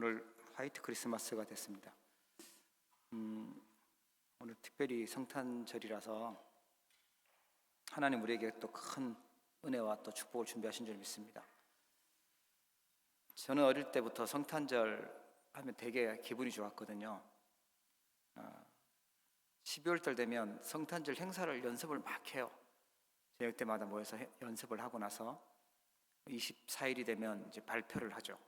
오늘 화이트 크리스마스가 됐습니다. 오늘 특별히 성탄절이라서 하나님 우리에게 또 큰 은혜와 또 축복을 준비하신 줄 믿습니다. 저는 어릴 때부터 성탄절 하면 되게 기분이 좋았거든요. 12월 달 되면 성탄절 행사를 연습을 막 해요. 저녁 때마다 모여서 연습을 하고 나서 24일이 되면 이제 발표를 하죠.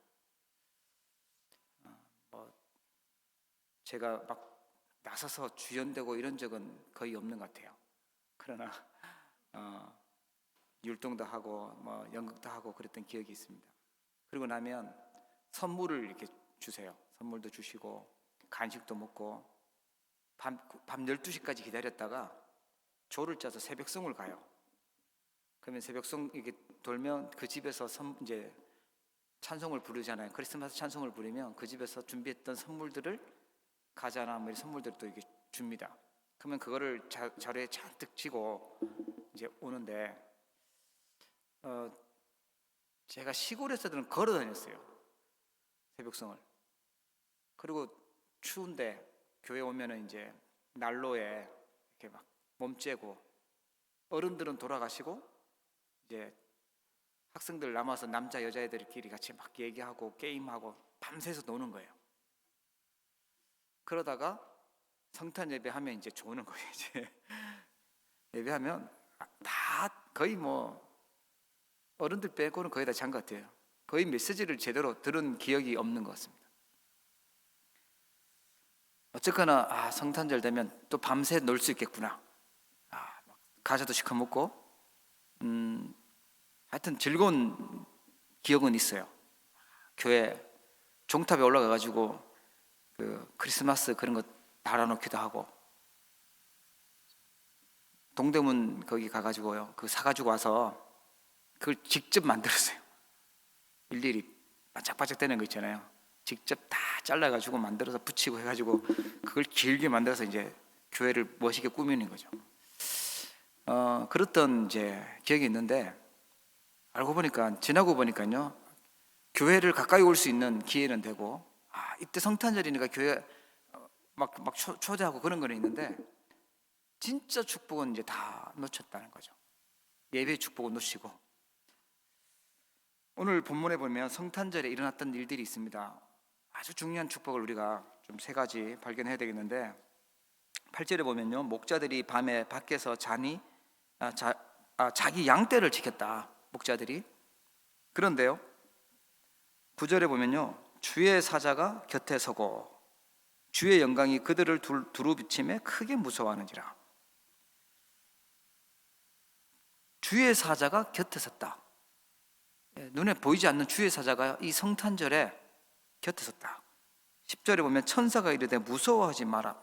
제가 막 나서서 주연되고 이런 적은 거의 없는 것 같아요. 그러나 율동도 하고 연극도 하고 그랬던 기억이 있습니다. 그리고 나면 선물을 이렇게 주세요. 선물도 주시고 간식도 먹고 밤 12시까지 기다렸다가 조를 짜서 새벽송을 가요. 그러면 새벽송 이렇게 돌면 그 집에서 이제 찬송을 부르잖아요. 크리스마스 찬송을 부르면 그 집에서 준비했던 선물들을 과자나 뭐 이런 선물들도 이렇게 줍니다. 그러면 그거를 자리에 잔뜩 쥐고 이제 오는데 제가 시골에서는 걸어 다녔어요. 새벽송을. 그리고 추운데 교회 오면은 이제 난로에 이렇게 막 몸 쬐고 어른들은 돌아가시고 이제 학생들 남아서 남자 여자애들끼리 같이 막 얘기하고 게임하고 밤새서 노는 거예요. 그러다가 성탄 예배하면 이제 조는 거예요. 이제 예배하면 다 거의 어른들 빼고는 거의 다 잔 것 같아요. 거의 메시지를 제대로 들은 기억이 없는 것 같습니다. 어쨌거나 성탄절 되면 또 밤새 놀 수 있겠구나. 과자도 시켜 먹고 하여튼 즐거운 기억은 있어요. 교회 종탑에 올라가가지고 그 크리스마스 그런 거 달아놓기도 하고 동대문 거기 가가지고요 그 사가지고 와서 그걸 직접 만들었어요. 일일이 바짝바짝 되는 거 있잖아요. 직접 다 잘라가지고 만들어서 붙이고 해가지고 그걸 길게 만들어서 이제 교회를 멋있게 꾸미는 거죠. 그랬던 이제 기억이 있는데 지나고 보니까요 교회를 가까이 올 수 있는 기회는 되고 이때 성탄절이니까 교회 막 초대하고 그런 거는 있는데 진짜 축복은 이제 다 놓쳤다는 거죠. 예배의 축복은 놓치고. 오늘 본문에 보면 성탄절에 일어났던 일들이 있습니다. 아주 중요한 축복을 우리가 좀 세 가지 발견해야 되겠는데 8절에 보면요 목자들이 밤에 밖에서 자기 양떼를 지켰다. 목자들이. 그런데요 9절에 보면요 주의 사자가 곁에 서고 주의 영광이 그들을 두루 비침에 크게 무서워하는지라. 주의 사자가 곁에 섰다. 눈에 보이지 않는 주의 사자가 이 성탄절에 곁에 섰다. 10절에 보면 천사가 이르되 무서워하지 마라.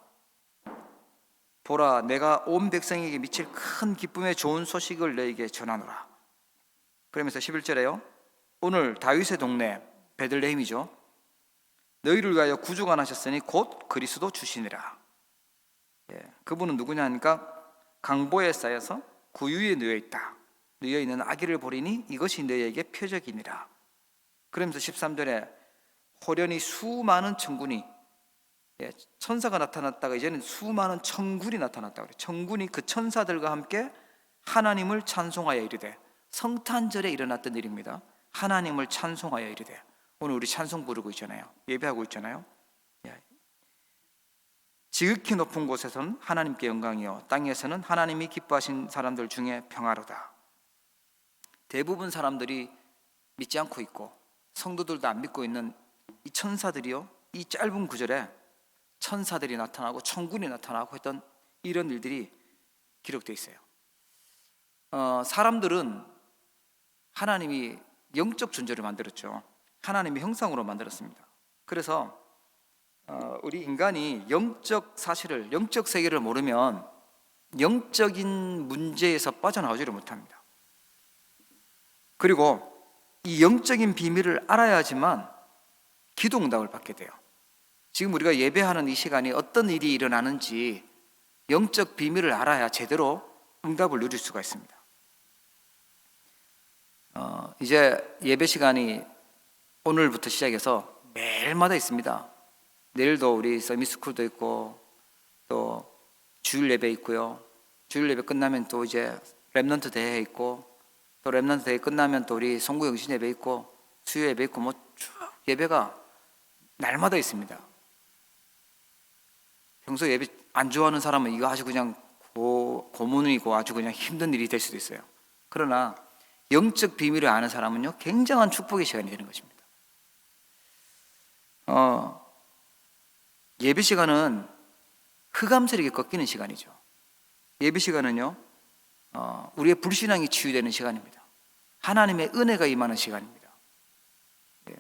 보라 내가 온 백성에게 미칠 큰 기쁨의 좋은 소식을 너에게 전하노라. 그러면서 11절에요 오늘 다윗의 동네 베들레헴이죠. 너희를 위하여 구주가 나셨으니 곧 그리스도 주시니라. 그분은 누구냐 하니까 강보에 쌓여서 구유에 누워 있다. 누워 있는 아기를 보리니 이것이 너희에게 표적이니라. 그러면서 13절에 호련히 수많은 천군이 천사가 나타났다가 이제는 수많은 천군이 나타났다 그래요. 천군이 그 천사들과 함께 하나님을 찬송하여 이르되 성탄절에 일어났던 일입니다. 하나님을 찬송하여 이르되 오늘 우리 찬송 부르고 있잖아요. 예배하고 있잖아요. 지극히 높은 곳에서는 하나님께 영광이요 땅에서는 하나님이 기뻐하신 사람들 중에 평화로다. 대부분 사람들이 믿지 않고 있고 성도들도 안 믿고 있는 이 천사들이요 이 짧은 구절에 천사들이 나타나고 천군이 나타나고 했던 이런 일들이 기록되어 있어요. 사람들은 하나님이 영적 존재를 만들었죠. 하나님의 형상으로 만들었습니다. 그래서 우리 인간이 영적 사실을, 영적 세계를 모르면 영적인 문제에서 빠져나오지를 못합니다. 그리고 이 영적인 비밀을 알아야지만 기도 응답을 받게 돼요. 지금 우리가 예배하는 이 시간이 어떤 일이 일어나는지 영적 비밀을 알아야 제대로 응답을 누릴 수가 있습니다. 이제 예배 시간이 오늘부터 시작해서 매일 날마다 있습니다. 내일도 우리 서밋스쿨도 있고 또 주일 예배 있고요. 주일 예배 끝나면 또 이제 렘넌트 대회 있고 또 렘넌트 대회 끝나면 또 우리 송구 영신 예배 있고 수요 예배 있고 뭐 쭉 예배가 날마다 있습니다. 평소 예배 안 좋아하는 사람은 이거 아주 그냥 고문이고 아주 그냥 힘든 일이 될 수도 있어요. 그러나 영적 비밀을 아는 사람은요 굉장한 축복의 시간이 되는 것입니다. 예배 시간은 흑암세력이 꺾이는 시간이죠. 예배 시간은요 우리의 불신앙이 치유되는 시간입니다. 하나님의 은혜가 임하는 시간입니다. 예.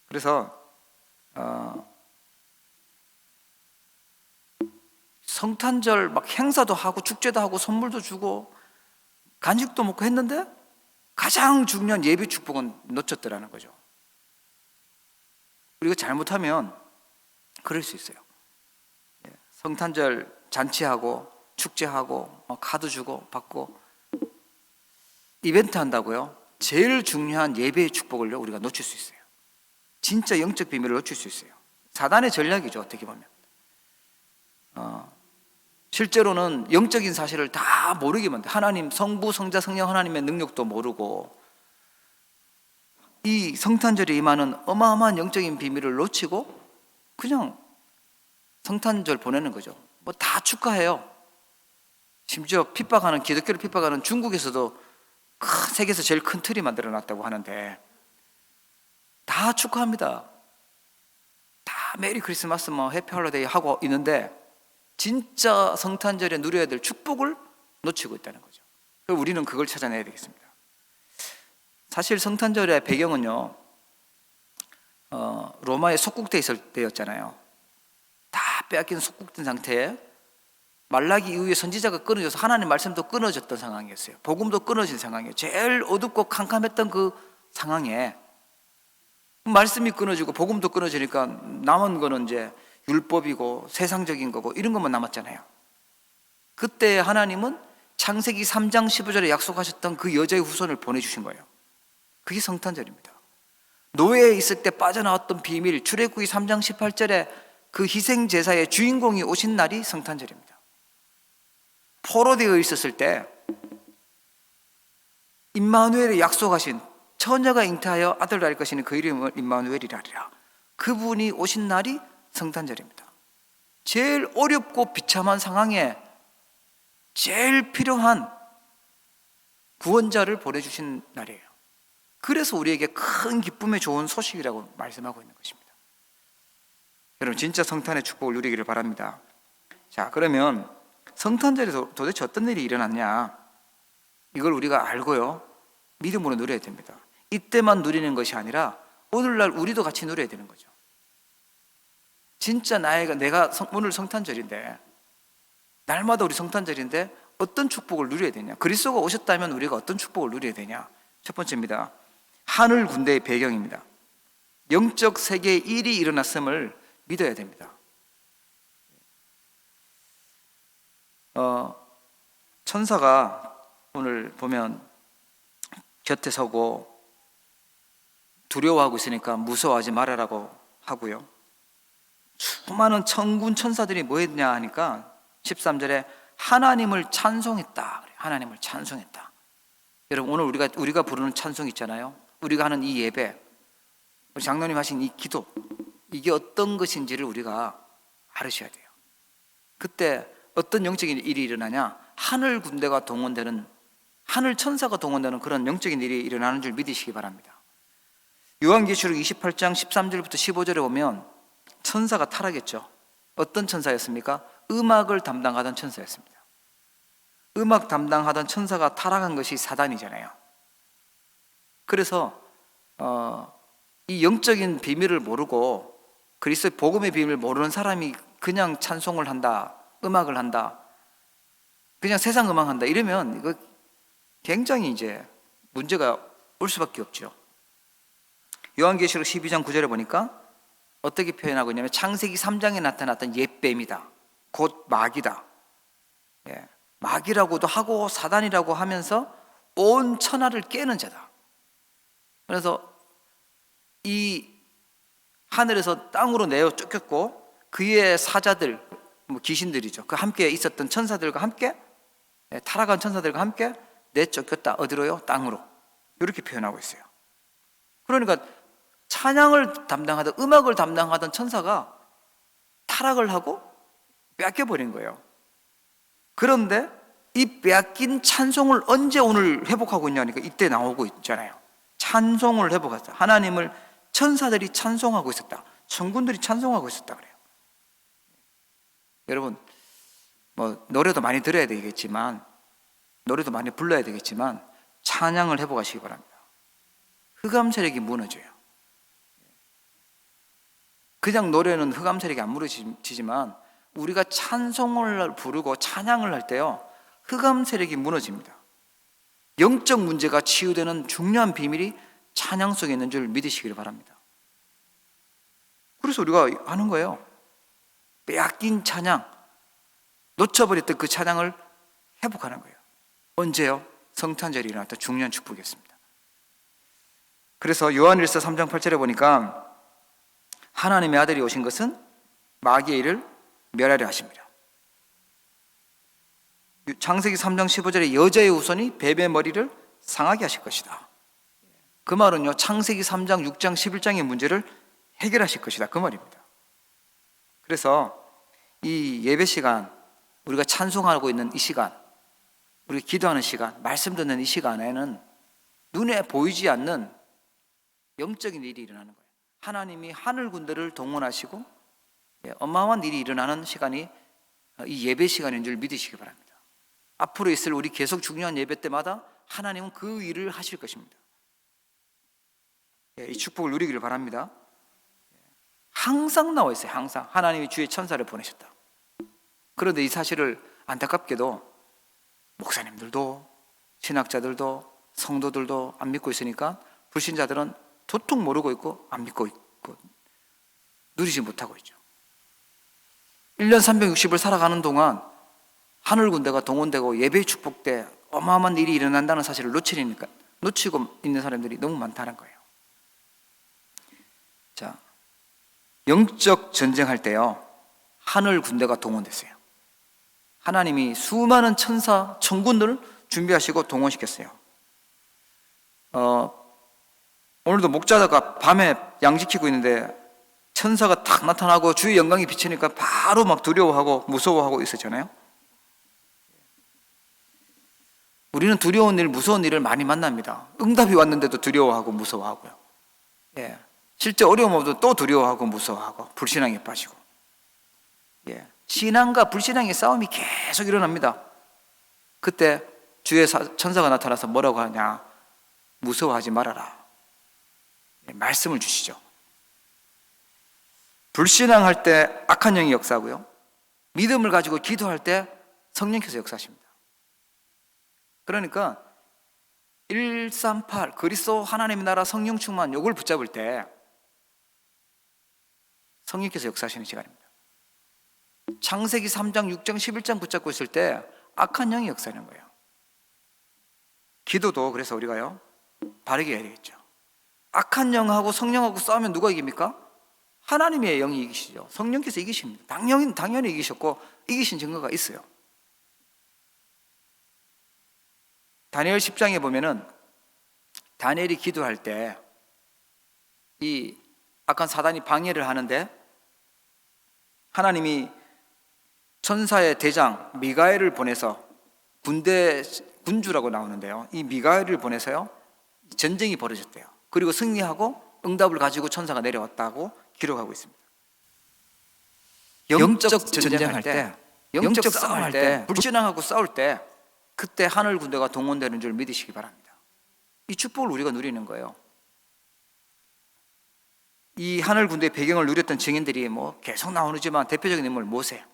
그래서 성탄절 막 행사도 하고 축제도 하고 선물도 주고 간식도 먹고 했는데 가장 중요한 예배 축복은 놓쳤더라는 거죠. 우리가 잘못하면 그럴 수 있어요. 성탄절 잔치하고 축제하고 카드 주고 받고 이벤트 한다고요. 제일 중요한 예배의 축복을 우리가 놓칠 수 있어요. 진짜 영적 비밀을 놓칠 수 있어요. 사단의 전략이죠, 어떻게 보면. 실제로는 영적인 사실을 다 모르게 만들어요. 하나님, 성부, 성자, 성령 하나님의 능력도 모르고 이 성탄절에 임하는 어마어마한 영적인 비밀을 놓치고 그냥 성탄절 보내는 거죠. 뭐 다 축하해요. 심지어 핍박하는, 기독교를 핍박하는 중국에서도 세계에서 제일 큰 틀이 만들어 놨다고 하는데 다 축하합니다. 다 메리 크리스마스 뭐 해피 홀리데이 하고 있는데 진짜 성탄절에 누려야 될 축복을 놓치고 있다는 거죠. 그래서 우리는 그걸 찾아내야 되겠습니다. 사실 성탄절의 배경은요 로마에 속국돼 있을 때였잖아요. 다 빼앗긴 속국된 상태에 말라기 이후에 선지자가 끊어져서 하나님 말씀도 끊어졌던 상황이었어요. 복음도 끊어진 상황이에요. 제일 어둡고 캄캄했던 그 상황에 말씀이 끊어지고 복음도 끊어지니까 남은 거는 이제 율법이고 세상적인 거고 이런 것만 남았잖아요. 그때 하나님은 창세기 3장 15절에 약속하셨던 그 여자의 후손을 보내주신 거예요. 그게 성탄절입니다. 노예에 있을 때 빠져나왔던 비밀, 출애굽기 3장 18절에 그 희생제사의 주인공이 오신 날이 성탄절입니다. 포로되어 있었을 때 임마누엘이 약속하신 처녀가 잉태하여 아들을 낳을 것이니 그 이름을 임마누엘이라 하리라. 그분이 오신 날이 성탄절입니다. 제일 어렵고 비참한 상황에 제일 필요한 구원자를 보내주신 날이에요. 그래서 우리에게 큰 기쁨의 좋은 소식이라고 말씀하고 있는 것입니다. 여러분 진짜 성탄의 축복을 누리기를 바랍니다. 자, 그러면 성탄절에 도대체 어떤 일이 일어났냐, 이걸 우리가 알고요 믿음으로 누려야 됩니다. 이때만 누리는 것이 아니라 오늘날 우리도 같이 누려야 되는 거죠. 진짜 내가 오늘 성탄절인데, 날마다 우리 성탄절인데 어떤 축복을 누려야 되냐, 그리스도가 오셨다면 우리가 어떤 축복을 누려야 되냐. 첫 번째입니다. 하늘 군대의 배경입니다. 영적 세계의 일이 일어났음을 믿어야 됩니다. 천사가 오늘 보면 곁에 서고 두려워하고 있으니까 무서워하지 말아라고 하고요. 수많은 천군 천사들이 뭐 했냐 하니까 13절에 하나님을 찬송했다. 하나님을 찬송했다. 여러분 오늘 우리가 부르는 찬송 있잖아요. 우리가 하는 이 예배, 우리 장로님 하신 이 기도, 이게 어떤 것인지를 우리가 알으셔야 돼요. 그때 어떤 영적인 일이 일어나냐, 하늘 군대가 동원되는, 하늘 천사가 동원되는 그런 영적인 일이 일어나는 줄 믿으시기 바랍니다. 요한계시록 28장 13절부터 15절에 보면 천사가 타락했죠. 어떤 천사였습니까? 음악을 담당하던 천사였습니다. 음악 담당하던 천사가 타락한 것이 사단이잖아요. 그래서 이 영적인 비밀을 모르고 그리스도의 복음의 비밀을 모르는 사람이 그냥 찬송을 한다, 음악을 한다, 그냥 세상 음악 한다 이러면 이거 굉장히 이제 문제가 올 수밖에 없죠. 요한계시록 12장 9절에 보니까 어떻게 표현하고 있냐면 창세기 3장에 나타났던 옛뱀이다, 곧 마귀다. 마귀라고도 하고 사단이라고 하면서 온 천하를 깨는 자다. 그래서 이 하늘에서 땅으로 내어 쫓겼고 그의 사자들, 귀신들이죠. 그 함께 있었던 천사들과 함께, 타락한 천사들과 함께 내쫓겼다. 어디로요? 땅으로. 이렇게 표현하고 있어요. 그러니까 찬양을 담당하던, 음악을 담당하던 천사가 타락을 하고 뺏겨버린 거예요. 그런데 이 빼앗긴 찬송을 언제 오늘 회복하고 있냐니까 이때 나오고 있잖아요. 찬송을 회복했다. 하나님을 천사들이 찬송하고 있었다. 천군들이 찬송하고 있었다 그래요. 여러분, 노래도 많이 들어야 되겠지만, 노래도 많이 불러야 되겠지만 찬양을 회복하시기 바랍니다. 흑암 세력이 무너져요. 그냥 노래는 흑암 세력이 안 무너지지만 우리가 찬송을 부르고 찬양을 할 때요, 흑암 세력이 무너집니다. 영적 문제가 치유되는 중요한 비밀이 찬양 속에 있는 줄 믿으시길 바랍니다. 그래서 우리가 하는 거예요. 빼앗긴 찬양, 놓쳐버렸던 그 찬양을 회복하는 거예요. 언제요? 성탄절이 일어났던 중요한 축복이었습니다. 그래서 요한일서 3장 8절에 보니까 하나님의 아들이 오신 것은 마귀의 일을 멸하려 하십니다. 창세기 3장 15절에 여자의 후손이 뱀의 머리를 상하게 하실 것이다. 그 말은요, 창세기 3장, 6장, 11장의 문제를 해결하실 것이다. 그 말입니다. 그래서 이 예배 시간, 우리가 찬송하고 있는 이 시간, 우리 기도하는 시간, 말씀 듣는 이 시간에는 눈에 보이지 않는 영적인 일이 일어나는 거예요. 하나님이 하늘 군대를 동원하시고 어마어마한 일이 일어나는 시간이 이 예배 시간인 줄 믿으시기 바랍니다. 앞으로 있을 우리 계속 중요한 예배 때마다 하나님은 그 일을 하실 것입니다. 이 축복을 누리기를 바랍니다. 항상 나와 있어요. 항상 하나님이 주의 천사를 보내셨다. 그런데 이 사실을 안타깝게도 목사님들도 신학자들도 성도들도 안 믿고 있으니까 불신자들은 도통 모르고 있고 안 믿고 있고 누리지 못하고 있죠. 1년 360을 살아가는 동안 하늘 군대가 동원되고 예배의 축복 때 어마어마한 일이 일어난다는 사실을 놓치고 있는 사람들이 너무 많다는 거예요. 자, 영적 전쟁할 때요, 하늘 군대가 동원됐어요. 하나님이 수많은 천사, 천군들을 준비하시고 동원시켰어요. 오늘도 목자가 밤에 양 지키고 있는데 천사가 탁 나타나고 주의 영광이 비치니까 바로 막 두려워하고 무서워하고 있었잖아요. 우리는 두려운 일, 무서운 일을 많이 만납니다. 응답이 왔는데도 두려워하고 무서워하고요. 실제 어려움 오도 또 두려워하고 무서워하고 불신앙에 빠지고. 신앙과 불신앙의 싸움이 계속 일어납니다. 그때 주의 천사가 나타나서 뭐라고 하냐? 무서워하지 말아라. 말씀을 주시죠. 불신앙할 때 악한 영이 역사하고요, 믿음을 가지고 기도할 때 성령께서 역사하십니다. 그러니까 138 그리스도 하나님의 나라 성령 충만, 요걸 붙잡을 때 성령께서 역사하시는 시간입니다. 창세기 3장, 6장, 11장 붙잡고 있을 때 악한 영이 역사하는 거예요. 기도도 그래서 우리가요, 바르게 해야 되겠죠. 악한 영하고 성령하고 싸우면 누가 이깁니까? 하나님의 영이 이기시죠. 성령께서 이기십니다. 당연히 이기셨고 이기신 증거가 있어요. 다니엘 10장에 보면은 다니엘이 기도할 때 이 악한 사단이 방해를 하는데 하나님이 천사의 대장 미가엘을 보내서 군주라고 나오는데요, 이 미가엘을 보내서요 전쟁이 벌어졌대요. 그리고 승리하고 응답을 가지고 천사가 내려왔다고 기록하고 있습니다. 영적 전쟁할 때, 영적 싸움할 때, 불신앙하고 싸울 때 그때 하늘 군대가 동원되는 줄 믿으시기 바랍니다. 이 축복을 우리가 누리는 거예요. 이 하늘 군대의 배경을 누렸던 증인들이 계속 나오지만 대표적인 인물 모세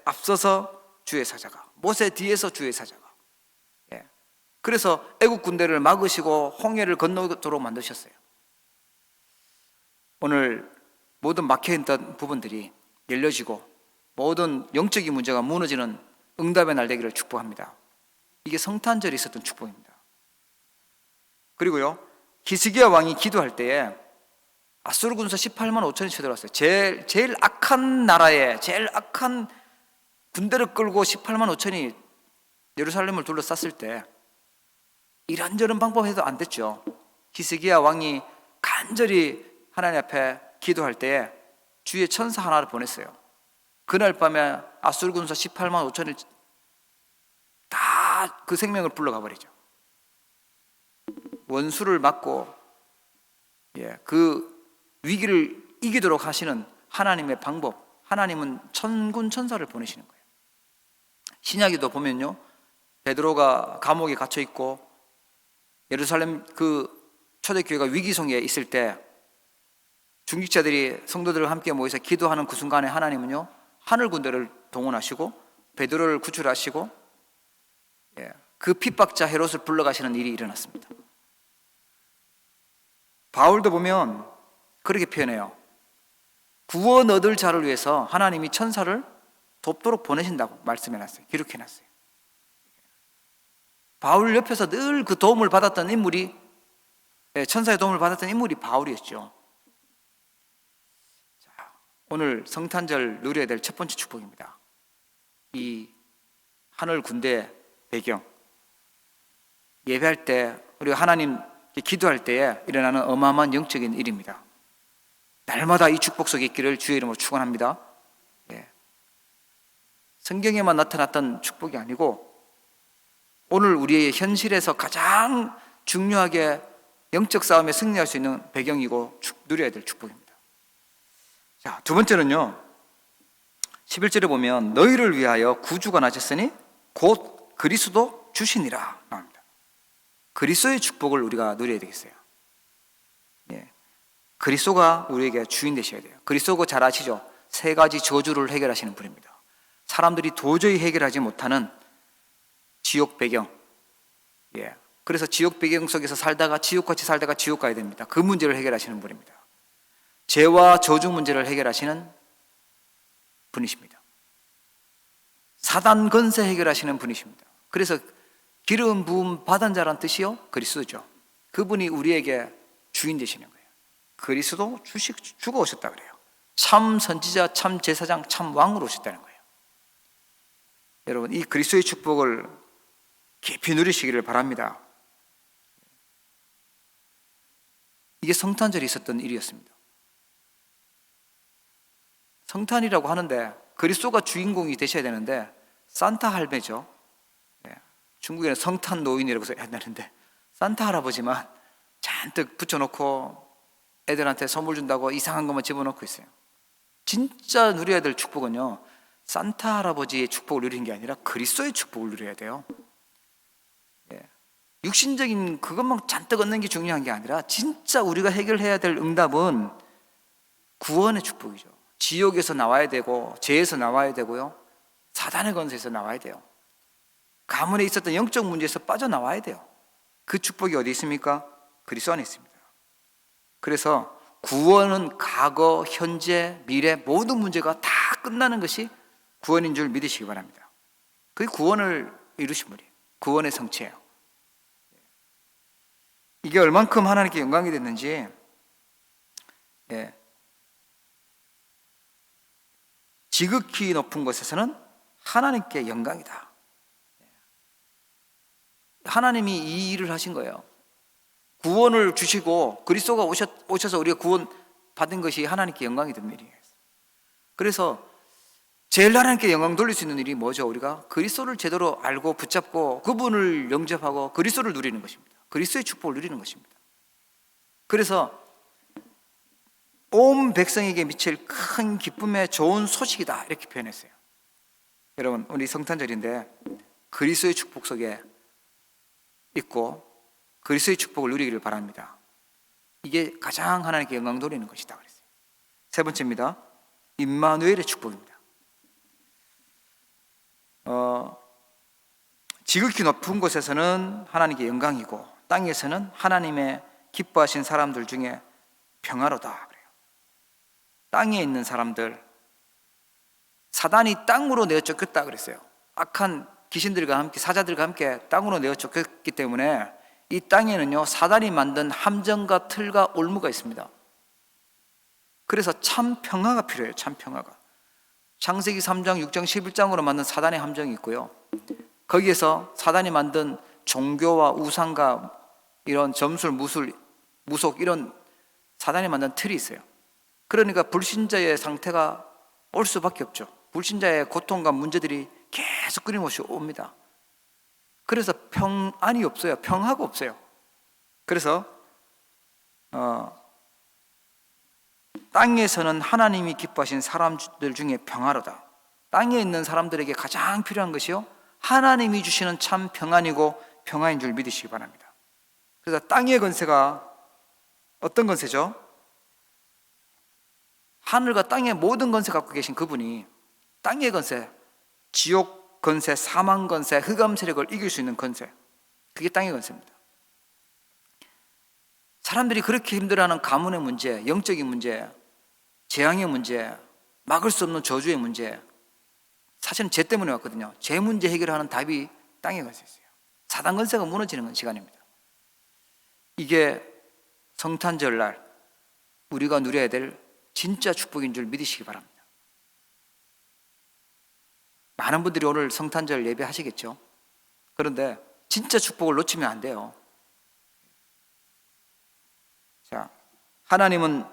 앞서서 주의 사자가, 모세 뒤에서 주의 사자가. 그래서 애국 군대를 막으시고 홍해를 건너도록 만드셨어요. 오늘 모든 막혀있던 부분들이 열려지고 모든 영적인 문제가 무너지는 응답의 날 되기를 축복합니다. 이게 성탄절에 있었던 축복입니다. 그리고요, 히스기야 왕이 기도할 때에 아수르 군사 18만 5천이 쳐들어왔어요. 제일 악한 나라에 제일 악한 군대를 끌고 18만 5천이 예루살렘을 둘러쌌을 때 이런저런 방법해도 안 됐죠. 히스기야 왕이 간절히 하나님 앞에 기도할 때에 주의 천사 하나를 보냈어요. 그날 밤에 아수르 군사 18만 5천을 다 그 생명을 불러가 버리죠. 원수를 막고 그 위기를 이기도록 하시는 하나님의 방법, 하나님은 천군 천사를 보내시는 거예요. 신약에도 보면요, 베드로가 감옥에 갇혀 있고 예루살렘 그 초대교회가 위기성에 있을 때 중직자들이 성도들과 함께 모여서 기도하는 그 순간에 하나님은요, 하늘 군대를 동원하시고 베드로를 구출하시고 그 핍박자 헤롯을 불러가시는 일이 일어났습니다. 바울도 보면 그렇게 표현해요. 구원 얻을 자를 위해서 하나님이 천사를 돕도록 보내신다고 말씀해놨어요. 기록해놨어요. 바울 옆에서 늘 그 도움을 받았던 인물이, 천사의 도움을 받았던 인물이 바울이었죠. 자, 오늘 성탄절 누려야 될 첫 번째 축복입니다. 이 하늘 군대 배경, 예배할 때 우리가 하나님 기도할 때에 일어나는 어마어마한 영적인 일입니다. 날마다 이 축복 속에 있기를 주의 이름으로 축원합니다. 성경에만 나타났던 축복이 아니고 오늘 우리의 현실에서 가장 중요하게 영적 싸움에 승리할 수 있는 배경이고 누려야 될 축복입니다. 자, 두 번째는요, 11절에 보면 너희를 위하여 구주가 나셨으니 곧 그리스도 주시니라 나옵니다. 그리스도의 축복을 우리가 누려야 되겠어요. 그리스도가 우리에게 주인 되셔야 돼요. 그리스도가 잘 아시죠? 세 가지 저주를 해결하시는 분입니다. 사람들이 도저히 해결하지 못하는 지옥 배경. 그래서 지옥 배경 속에서 살다가 지옥같이 살다가 지옥 가야 됩니다. 그 문제를 해결하시는 분입니다. 죄와 저주 문제를 해결하시는 분이십니다. 사단 건세 해결하시는 분이십니다. 그래서 기름 부음 받은 자란 뜻이요, 그리스도죠. 그분이 우리에게 주인 되시는 거예요. 그리스도 주고 오셨다 그래요. 참 선지자, 참 제사장, 참 왕으로 오셨다는 거예요. 여러분, 이 그리스도의 축복을 깊이 누리시기를 바랍니다. 이게 성탄절이 있었던 일이었습니다. 성탄이라고 하는데 그리스도가 주인공이 되셔야 되는데 산타 할배죠. 중국에는 성탄 노인이라고 한다는데 산타 할아버지만 잔뜩 붙여놓고 애들한테 선물 준다고 이상한 것만 집어넣고 있어요. 진짜 누려야 될 축복은요, 산타 할아버지의 축복을 누리는 게 아니라 그리스도의 축복을 누려야 돼요. 육신적인 그것만 잔뜩 얻는 게 중요한 게 아니라 진짜 우리가 해결해야 될 응답은 구원의 축복이죠. 지옥에서 나와야 되고 죄에서 나와야 되고요, 사단의 권세에서 나와야 돼요. 가문에 있었던 영적 문제에서 빠져나와야 돼요. 그 축복이 어디 있습니까? 그리스도 안에 있습니다. 그래서 구원은 과거, 현재, 미래 모든 문제가 다 끝나는 것이 구원인 줄 믿으시기 바랍니다. 그게 구원을 이루신 분이에요. 구원의 성취예요. 이게 얼만큼 하나님께 영광이 됐는지, 지극히 높은 곳에서는 하나님께 영광이다. 하나님이 이 일을 하신 거예요. 구원을 주시고 그리스도가 오셔서 우리가 구원 받은 것이 하나님께 영광이 된 일이에요. 그래서 제일 하나님께 영광 돌릴 수 있는 일이 뭐죠? 우리가 그리스도를 제대로 알고 붙잡고 그분을 영접하고 그리스도를 누리는 것입니다. 그리스도의 축복을 누리는 것입니다. 그래서 온 백성에게 미칠 큰 기쁨의 좋은 소식이다, 이렇게 표현했어요. 여러분, 우리 성탄절인데 그리스도의 축복 속에 있고 그리스도의 축복을 누리기를 바랍니다. 이게 가장 하나님께 영광 돌리는 것이다 그랬어요. 세 번째입니다. 임마누엘의 축복입니다. 지극히 높은 곳에서는 하나님께 영광이고 땅에서는 하나님의 기뻐하신 사람들 중에 평화로다 그래요. 땅에 있는 사람들, 사단이 땅으로 내어 쫓겼다 그랬어요. 악한 귀신들과 함께, 사자들과 함께 땅으로 내어 쫓겼기 때문에 이 땅에는요 사단이 만든 함정과 틀과 올무가 있습니다. 그래서 참 평화가 필요해요. 참 평화가. 창세기 3장, 6장, 11장으로 만든 사단의 함정이 있고요. 거기에서 사단이 만든 종교와 우상과 이런 점술, 무속 이런 사단이 만든 틀이 있어요. 그러니까 불신자의 상태가 올 수밖에 없죠. 불신자의 고통과 문제들이 계속 끊임없이 옵니다. 그래서 평안이 없어요. 평화가 없어요. 그래서 땅에서는 하나님이 기뻐하신 사람들 중에 평화로다. 땅에 있는 사람들에게 가장 필요한 것이요 하나님이 주시는 참 평안이고 평화인 줄 믿으시기 바랍니다. 그래서 땅의 권세가 어떤 권세죠? 하늘과 땅의 모든 권세 갖고 계신 그분이 땅의 권세, 지옥 권세, 사망 권세, 흑암 세력을 이길 수 있는 권세, 그게 땅의 권세입니다. 사람들이 그렇게 힘들어하는 가문의 문제, 영적인 문제, 재앙의 문제, 막을 수 없는 저주의 문제, 사실은 죄 때문에 왔거든요. 죄 문제 해결하는 답이 땅에 권세였어요. 사단 권세가 무너지는 시간입니다. 이게 성탄절날 우리가 누려야 될 진짜 축복인 줄 믿으시기 바랍니다. 많은 분들이 오늘 성탄절 예배하시겠죠. 그런데 진짜 축복을 놓치면 안 돼요. 자, 하나님은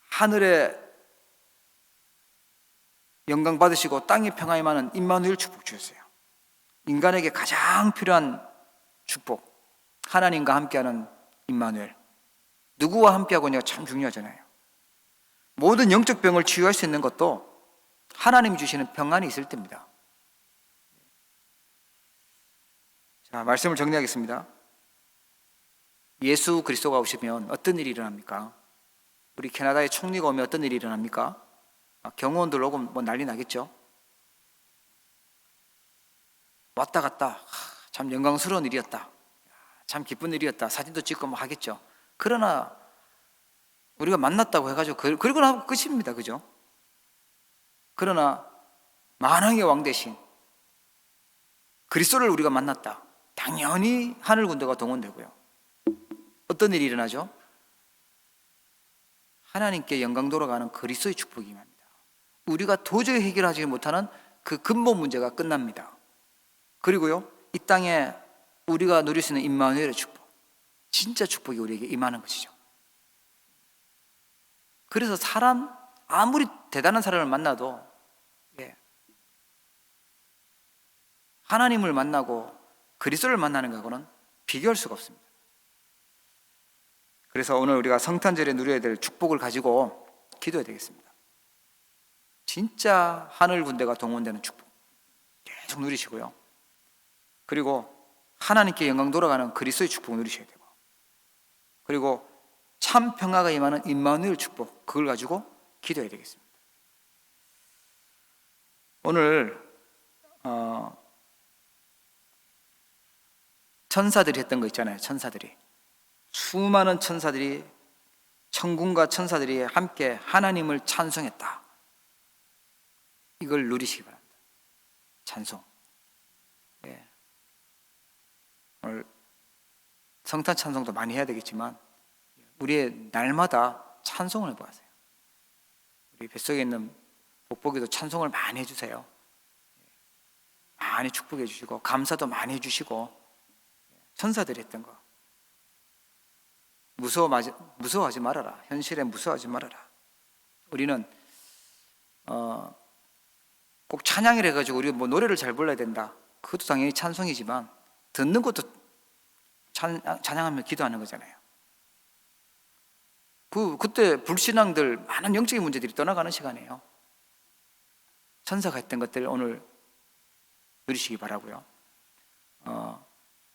하늘에 영광 받으시고 땅의 평화에 많은 임마누엘 축복 주셨어요. 인간에게 가장 필요한 축복, 하나님과 함께하는 임마누엘. 누구와 함께하고냐가 참 중요하잖아요. 모든 영적 병을 치유할 수 있는 것도 하나님이 주시는 평안이 있을 때입니다. 자, 말씀을 정리하겠습니다. 예수 그리스도가 오시면 어떤 일이 일어납니까? 우리 캐나다에 총리가 오면 어떤 일이 일어납니까? 경호원들 오고 뭐 난리 나겠죠? 왔다 갔다 참 영광스러운 일이었다, 참 기쁜 일이었다, 사진도 찍고 뭐 하겠죠. 그러나 우리가 만났다고 해가지고 그러고 나면 끝입니다. 그죠? 그러나 만왕의 왕 대신 그리스도를 우리가 만났다, 당연히 하늘 군대가 동원되고요. 어떤 일이 일어나죠? 하나님께 영광 돌아가는 그리스도의 축복이 임합니다. 우리가 도저히 해결하지 못하는 그 근본 문제가 끝납니다. 그리고요, 이 땅에 우리가 누릴 수 있는 임마누엘의 축복, 진짜 축복이 우리에게 임하는 것이죠. 그래서 사람, 아무리 대단한 사람을 만나도 하나님을 만나고 그리스도를 만나는 것하고는 비교할 수가 없습니다. 그래서 오늘 우리가 성탄절에 누려야 될 축복을 가지고 기도해야 되겠습니다. 진짜 하늘 군대가 동원되는 축복 계속 누리시고요. 그리고 하나님께 영광 돌아가는 그리스도의 축복 누리셔야 되고, 그리고 참 평화가 임하는 임마누엘 축복, 그걸 가지고 기도해야 되겠습니다. 오늘 천사들이 했던 거 있잖아요. 천사들이, 수많은 천사들이, 천군과 천사들이 함께 하나님을 찬송했다. 이걸 누리시기 바랍니다. 찬송. 오늘 성탄 찬송도 많이 해야 되겠지만 우리의 날마다 찬송을 해보세요. 우리 뱃속에 있는 복복이도 찬송을 많이 해주세요. 많이 축복해 주시고 감사도 많이 해주시고, 천사들이 했던 거 무서워하지 말아라. 현실에 무서워하지 말아라. 우리는 꼭 찬양을 해가지고 우리 뭐 노래를 잘 불러야 된다, 그것도 당연히 찬송이지만 듣는 것도 찬양하며 기도하는 거잖아요. 그때 불신앙들 많은 영적인 문제들이 떠나가는 시간이에요. 천사가 했던 것들 오늘 누리시기 바라고요.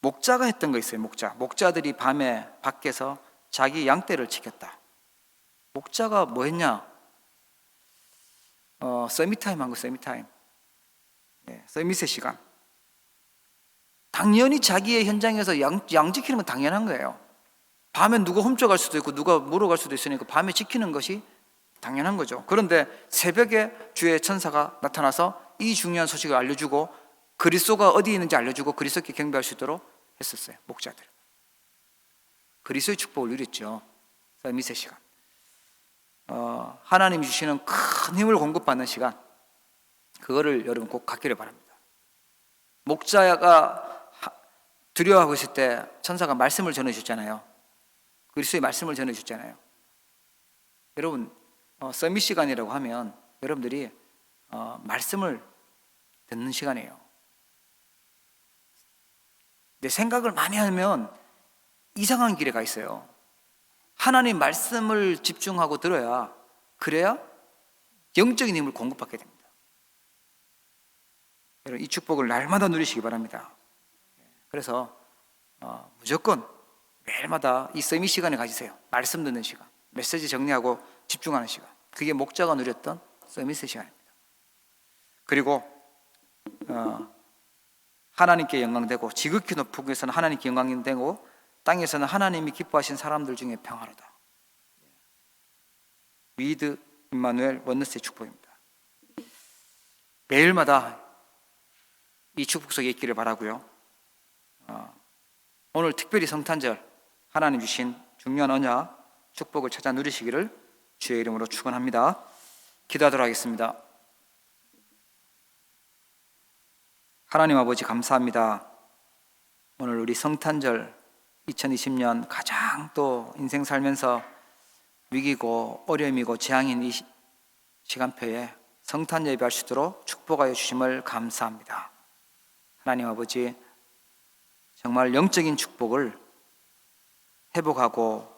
목자가 했던 거 있어요. 목자들이 밤에 밖에서 자기 양떼를 지켰다. 목자가 뭐 했냐? 서밋타임 한 거, 서밋타임. 서밋의 시간. 당연히 자기의 현장에서 양 지키는 건 당연한 거예요. 밤에 누가 훔쳐갈 수도 있고 누가 물어갈 수도 있으니까 밤에 지키는 것이 당연한 거죠. 그런데 새벽에 주의 천사가 나타나서 이 중요한 소식을 알려주고 그리스도가 어디 있는지 알려주고 그리스도께 경배할 수 있도록 했었어요. 목자들. 그리스도의 축복을 누렸죠. 서밋의 시간. 하나님이 주시는 큰 힘을 공급받는 시간, 그거를 여러분 꼭 갖기를 바랍니다. 목자가 두려워하고 있을 때 천사가 말씀을 전해주셨잖아요. 그리스도의 말씀을 전해주셨잖아요. 여러분 서밋 시간이라고 하면 여러분들이 말씀을 듣는 시간이에요. 내 생각을 많이 하면 이상한 길에 가 있어요. 하나님 말씀을 집중하고 들어야, 그래야 영적인 힘을 공급받게 됩니다. 여러분 이 축복을 날마다 누리시기 바랍니다. 그래서 무조건 매일마다 이 서밋 시간을 가지세요. 말씀 듣는 시간, 메시지 정리하고 집중하는 시간, 그게 목자가 누렸던 서밋의 시간입니다. 그리고 하나님께 영광되고, 지극히 높은 곳에서는 하나님께 영광되고 땅에서는 하나님이 기뻐하신 사람들 중에 평화로다. 위드 임마누엘 원네스의 축복입니다. 매일마다 이 축복 속에 있기를 바라고요. 오늘 특별히 성탄절 하나님 주신 중요한 언약, 축복을 찾아 누리시기를 주의 이름으로 축원합니다. 기도하도록 하겠습니다. 하나님 아버지 감사합니다. 오늘 우리 성탄절 2020년 가장 또 인생 살면서 위기고 어려움이고 재앙인 이 시간표에 성탄 예배할 수 있도록 축복하여 주심을 감사합니다. 하나님 아버지, 정말 영적인 축복을 회복하고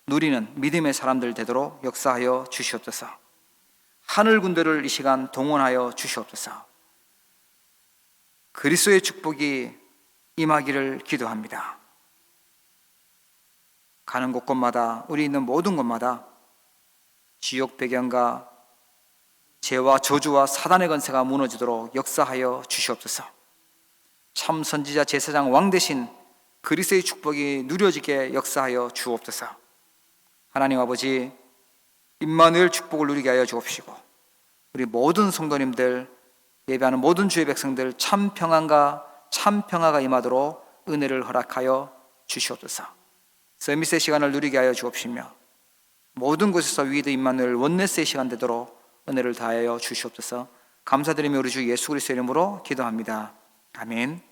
누리는 믿음의 사람들 되도록 역사하여 주시옵소서. 하늘 군대를 이 시간 동원하여 주시옵소서. 그리스도의 축복이 임하기를 기도합니다. 가는 곳곳마다, 우리 있는 모든 곳마다 지옥 배경과 죄와 저주와 사단의 권세가 무너지도록 역사하여 주시옵소서. 참 선지자 제사장 왕 대신 그리스도의 축복이 누려지게 역사하여 주옵소서. 하나님 아버지, 임마누엘 축복을 누리게 하여 주옵시고, 우리 모든 성도님들, 예배하는 모든 주의 백성들 참 평안과 참 평화가 임하도록 은혜를 허락하여 주시옵소서. 서밋의 시간을 누리게 하여 주옵시며, 모든 곳에서 위드 임마누엘 원네스의 시간 되도록 은혜를 다하여 주시옵소서. 감사드리며 우리 주 예수 그리스도의 이름으로 기도합니다. 아멘.